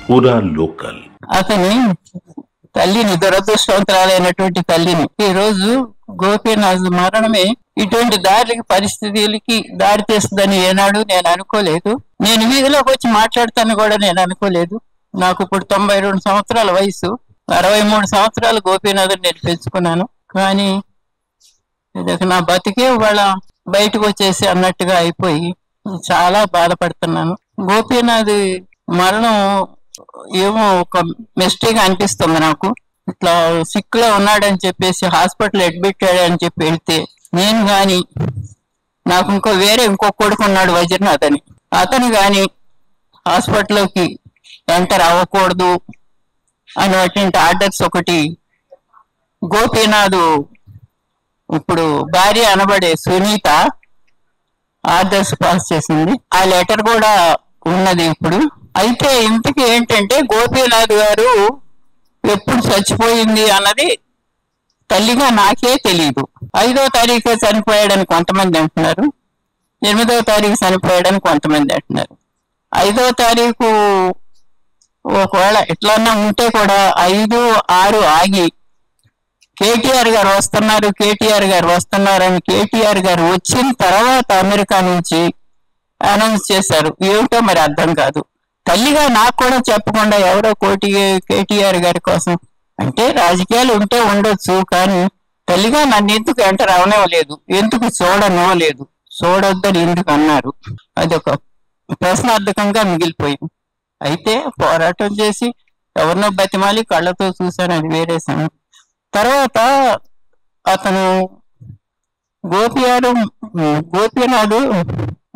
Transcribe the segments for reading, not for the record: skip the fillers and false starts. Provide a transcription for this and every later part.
పూరా లోకల్. అతని తల్లిని, దురదృష్టవంతురాలైనటువంటి తల్లిని, ఈ రోజు గోపీనాథ్ మరణమే ఇటువంటి పరిస్థితులకి దారి తీస్తుందని ఏనాడు నేను అనుకోలేదు. నేను వీధిలోకి వచ్చి మాట్లాడతాను కూడా నేను అనుకోలేదు. నాకు ఇప్పుడు 92 సంవత్సరాల వయసు, 63 సంవత్సరాలు గోపీనాథ్ నేను పెంచుకున్నాను. కానీ నా బతికే వాళ్ళ బయటకు వచ్చేసి అన్నట్టుగా అయిపోయి చాలా బాధపడుతున్నాను. గోపీనాథ్ మరణం ఏమో ఒక మిస్టేక్ అనిపిస్తుంది నాకు. ఇట్లా సిక్ లో ఉన్నాడని చెప్పేసి హాస్పిటల్ అడ్మిట్ అయ్యాడని చెప్పి వెళ్తే, నేను గాని నాకు ఇంకో కొడుకు ఉన్నాడు వజ్రనాథ్ అని, అతను గాని హాస్పిటల్లోకి ఎంటర్ అవ్వకూడదు అనేటువంటి ఆర్డర్స్ ఒకటి గోపీనాథ్ ఇప్పుడు భార్య అనబడే సునీత ఆర్డర్స్ పాస్ చేసింది. ఆ లెటర్ కూడా ఉన్నది ఇప్పుడు. అయితే ఇంతకీ ఏంటంటే గోపీనాథ్ గారు ఎప్పుడు చచ్చిపోయింది అన్నది తల్లిగా నాకే తెలియదు. 5వ తారీఖు చనిపోయాడని కొంతమంది అంటున్నారు, 8వ తారీఖు చనిపోయాడని కొంతమంది అంటున్నారు. 5వ తారీఖు ఒకవేళ ఎట్లన్నా ఉంటే కూడా 5, 6 ఆగి కేటీఆర్ గారు వస్తున్నారని కేటీఆర్ గారు వచ్చిన తర్వాత అమెరికా నుంచి అనౌన్స్ చేశారు. ఏమిటో మరి అర్థం కాదు. తల్లిగా నాకు కూడా చెప్పకుండా ఎవరో కేటీఆర్ గారి కోసం, అంటే రాజకీయాలు ఉంటే ఉండొచ్చు, కానీ తల్లిగా నన్ను ఎందుకు ఎంటర్ అవనివ్వలేదు, ఎందుకు చూడనివ్వలేదు, చూడొద్దని ఎందుకు అన్నారు, అదొక ప్రశ్నార్థకంగా మిగిలిపోయింది. అయితే పోరాటం చేసి ఎవరినో బతిమాలి కళ్ళతో చూశాను, అది వేరే సంగతి. తర్వాత అతను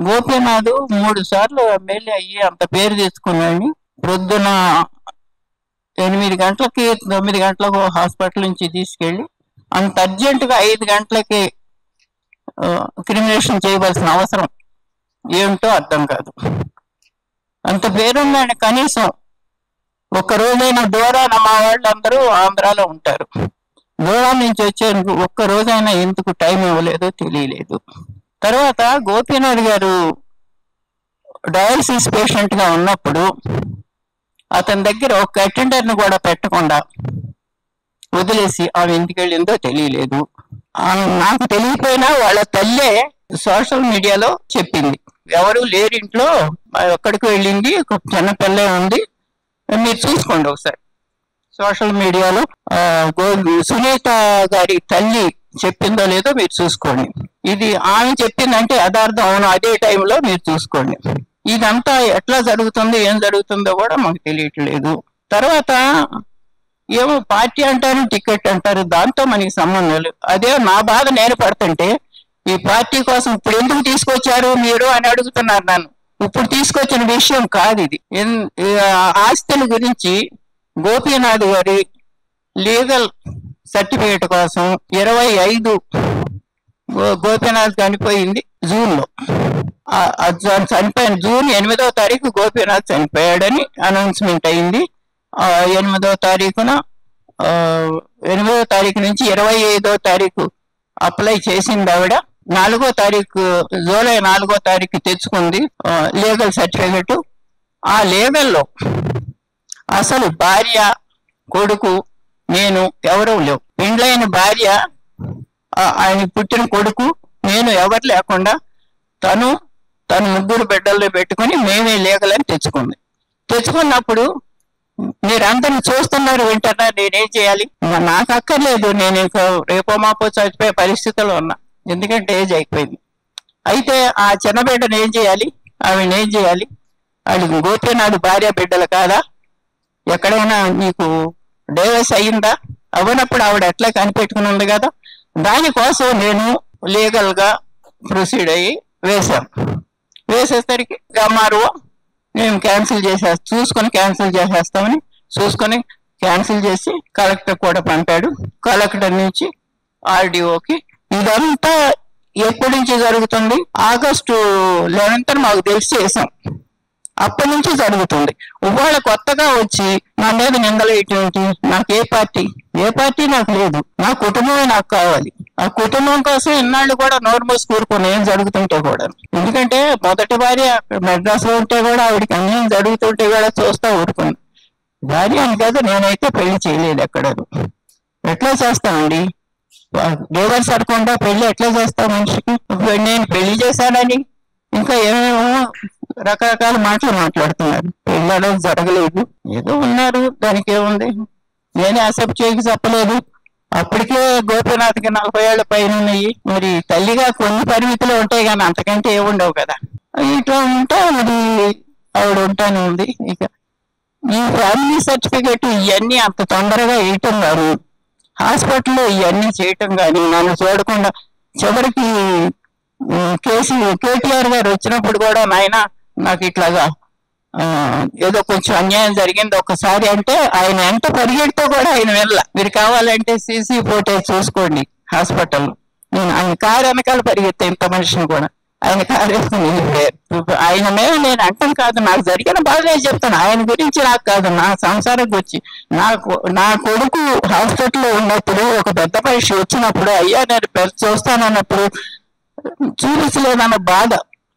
గోపీనాథ్ 3 సార్లు ఎమ్మెల్యే అయ్యి అంత పేరు తెచ్చుకున్నాడు. ప్రొద్దున 8 గంటలకి 9 గంటలకు హాస్పిటల్ నుంచి తీసుకెళ్ళి అంత అర్జెంటుగా 5 గంటలకి క్రిమినేషన్ చేయవలసిన అవసరం ఏమిటో అర్థం కాదు. అంత పేరున్నాడు. కనీసం ఒక్క రోజైనా దూరాన, మా వాళ్ళందరూ ఆంధ్రాలో ఉంటారు, దూరం నుంచి వచ్చేందుకు ఒక్క రోజైనా ఎందుకు టైం ఇవ్వలేదో తెలియలేదు. తర్వాత గోపీనాథ్ గారు డయాలసిస్ పేషెంట్ గా ఉన్నప్పుడు అతని దగ్గర ఒక అటెండర్ని కూడా పెట్టకుండా వదిలేసి ఆమె ఎందుకు వెళ్ళిందో తెలియలేదు. నాకు తెలియపోయినా వాళ్ళ తల్లే సోషల్ మీడియాలో చెప్పింది, ఎవరు లేరు ఇంట్లో, ఎక్కడికి వెళ్ళింది, ఒక చిన్న పిల్ల ఉంది, మీరు చూసుకోండి ఒకసారి. సోషల్ మీడియాలో సునీత గారి తల్లి చెప్పిందో లేదో మీరు చూసుకోండి. ఇది ఆమె చెప్పిందంటే యథార్థం అవును, అదే టైంలో మీరు చూసుకోండి. ఇదంతా ఎట్లా జరుగుతుందో ఏం జరుగుతుందో కూడా మాకు తెలియట్లేదు. తర్వాత ఏమో పార్టీ అంటారు, టికెట్ అంటారు, దాంతో మనకి సంబంధం లేదు. అదే నా బాధ నేను పడుతుంటే, ఈ పార్టీ కోసం ఇప్పుడు ఎందుకు తీసుకొచ్చారు మీరు అని అడుగుతున్నారు నన్ను. ఇప్పుడు తీసుకొచ్చిన విషయం కాదు ఇది. ఆస్తుల గురించి గోపీనాథ్ గారి లీగల్ సర్టిఫికేట్ కోసం 25 గోపీనాథ్ చనిపోయింది జూన్ లో. చనిపోయిన జూన్ 8వ తారీఖు గోపీనాథ్ చనిపోయాడని అనౌన్స్మెంట్ అయింది. 8వ తారీఖున 8వ తారీఖు నుంచి 25వ తారీఖు అప్లై చేసింది ఆవిడ. 4వ తారీఖు జూలై 4వ తారీఖు తెచ్చుకుంది లీగల్ సర్టిఫికెట్. ఆ లీగల్లో అసలు భార్య, కొడుకు, నేను ఎవరూ లేవు. పెండ్లైన భార్య, ఆయన పుట్టిన కొడుకు, నేను ఎవరు లేకుండా తను 3 బిడ్డల్లో పెట్టుకుని మేమే లీగల్ అని తెచ్చుకుంది. తెచ్చుకున్నప్పుడు మీరందరిని చూస్తున్నారు, వింటున్నారు, నేనేం చేయాలి? నాకు అక్కర్లేదు, నేను ఇంకా రేపో మాపో చచ్చిపోయే పరిస్థితుల్లో ఉన్నా, ఎందుకంటే ఏజ్ అయిపోయింది. అయితే ఆ చిన్న బిడ్డను ఏం చేయాలి, ఆవిడ ఏం చేయాలి? వాళ్ళు గోపీనాథ్ భార్య బిడ్డలు కాదా? ఎక్కడైనా నీకు డైవర్స్ అయ్యిందా? అవ్వనప్పుడు ఆవిడ ఎట్లా కనిపెట్టుకుని ఉంది కదా. దానికోసం నేను లీగల్ గా ప్రొసీడ్ అయ్యి వేసేసరికి ఎంఆర్ఓ మేము చూసుకొని క్యాన్సిల్ చేసేస్తామని చూసుకొని క్యాన్సిల్ చేసి కలెక్టర్ కూడా పంపాడు. కలెక్టర్ నుంచి ఆర్డీఓకి. ఇదంతా ఎప్పటి నుంచి జరుగుతుంది? ఆగస్టు 11th మాకు తెలిసి చేసాం. అప్పటి నుంచి జరుగుతుంది. ఇవాళ కొత్తగా వచ్చి నా మీద నిందలు ఏంటి? నాకు ఏ పార్టీ నాకు లేదు. నా కుటుంబమే నాకు కావాలి. ఆ కుటుంబం కోసం ఇన్నాళ్ళు కూడా నోరు మూసి కూరుకుని ఏం జరుగుతుంటే కూడా. ఎందుకంటే మొదటి భార్య మెడ్రాస్ లో ఉంటే కూడా ఆవిడకి అన్యాయం జరుగుతుంటే కూడా చూస్తా ఊరుకుంది. భార్య అని కాదు, నేనైతే పెళ్లి చేయలేదు ఎక్కడ. ఎట్లా చేస్తామండి? లేబర్ సరకుండా పెళ్లి ఎట్లా చేస్తాం మనిషికి? నేను పెళ్లి చేశానని ఇంకా ఏమేమో రకరకాల మాటలు మాట్లాడుతున్నారు. పెళ్ళడం జరగలేదు, ఏదో ఉన్నారు, దానికి ఏముంది? నేనే అసెప్ట్ చేయక చెప్పలేదు. అప్పటికే గోపీనాథ్కి 40 ఏళ్ల పైన ఉన్నాయి. మరి తల్లిగా కొన్ని పరిమితులు ఉంటాయి కానీ అంతకంటే ఏముండవు కదా. ఇట్లా ఉంటే మరి ఆవిడ ఉంటానే ఉంది. ఇక ఈ ఫ్యామిలీ సర్టిఫికెట్ ఇవన్నీ అంత తొందరగా వేయటం కాదు, హాస్పిటల్లో ఇవన్నీ చేయటం కానీ, నన్ను చూడకుండా చివరికి కేటీఆర్ గారు వచ్చినప్పుడు కూడా నాయన నాకు ఇట్లాగా ఏదో కొంచెం అన్యాయం జరిగింది ఒకసారి అంటే ఆయన ఎంత పరిగెడుతూ కూడా ఆయన వెళ్ళ. మీరు కావాలంటే సీసీ ఫోటేజ్ చూసుకోండి హాస్పిటల్లో. నేను ఆయన కారు వెనకాల పరిగెత్తా ఇంత మనిషిని కూడా. ఆయన కారు వేసుకుని ఆయన మీద నేను అంటాం కాదు, నాకు జరిగిన బాధనే చెప్తాను. ఆయన గురించి నాకు కాదు, నా సంసారం గురించి. నా కొడుకు హాస్పిటల్లో ఉన్నప్పుడు ఒక పెద్ద మనిషి వచ్చినప్పుడు అయ్యా నేను చూస్తానన్నప్పుడు చూపించలేదన్న బాధ.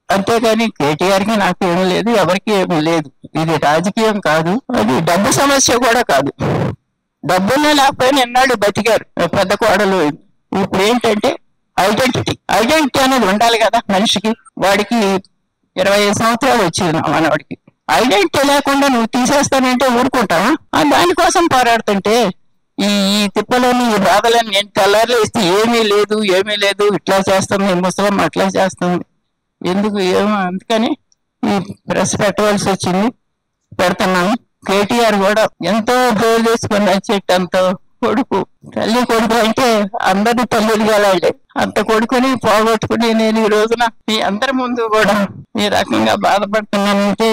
అంతేగాని కేటీఆర్కి నాకు ఏమీ లేదు, ఎవరికి ఏమీ లేదు. ఇది రాజకీయం కాదు, అది డబ్బు సమస్య కూడా కాదు. డబ్బునే లేకపోయినా ఎన్నాళ్ళు బతికారు పెద్ద కోడలు. ఇప్పుడు ఏంటంటే ఐడెంటిటీ అనేది ఉండాలి కదా మనిషికి. వాడికి 25 సంవత్సరాలు వచ్చింది మనవాడికి. ఐడెంటిటీ లేకుండా నువ్వు తీసేస్తానంటే ఊరుకుంటావా? దానికోసం పోరాడుతుంటే ఈ తిప్పలని ఈ బాధలని నేను తెల్లారులు ఇస్తే ఏమీ లేదు ఇట్లా చేస్తుంది ముసలం, అట్లా చేస్తుంది ఎందుకు ఏమో. అందుకని ఈ ప్రెస్ పెట్టవలసి వచ్చింది, పెడుతున్నాను. కేటీఆర్ కూడా ఎంతో గోల్ చేసుకుని వచ్చేటంత కొడుకు, తల్లి కొడుకు అంటే అందరి తల్లిది కలాడే అంత కొడుకుని పోగొట్టుకుని నేను ఈ రోజున మీ అందరి ముందు కూడా ఈ రకంగా బాధపడుతున్నానంటే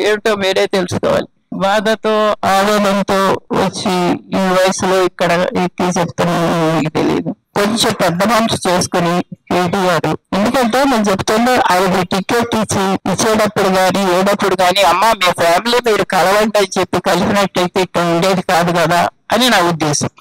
ఏమిటో మీరే తెలుసుకోవాలి. బాధతో ఆవేదనతో వచ్చి ఈ వయసులో ఇక్కడ ఎక్కి చెప్తున్నాను, మీకు తెలియదు. కొంచెం పెద్ద మనసు చేసుకుని కేటీఆర్, ఎందుకంటే నేను చెప్తున్నా ఆయన టికెట్ ఇచ్చేటప్పుడు కానీ ఏడప్పుడు కానీ అమ్మ మీ ఫ్యామిలీ మీరు కలవండి అని చెప్పి కలిపినట్టయితే ఇక్కడ ఉండేది కాదు కదా అని నా ఉద్దేశం.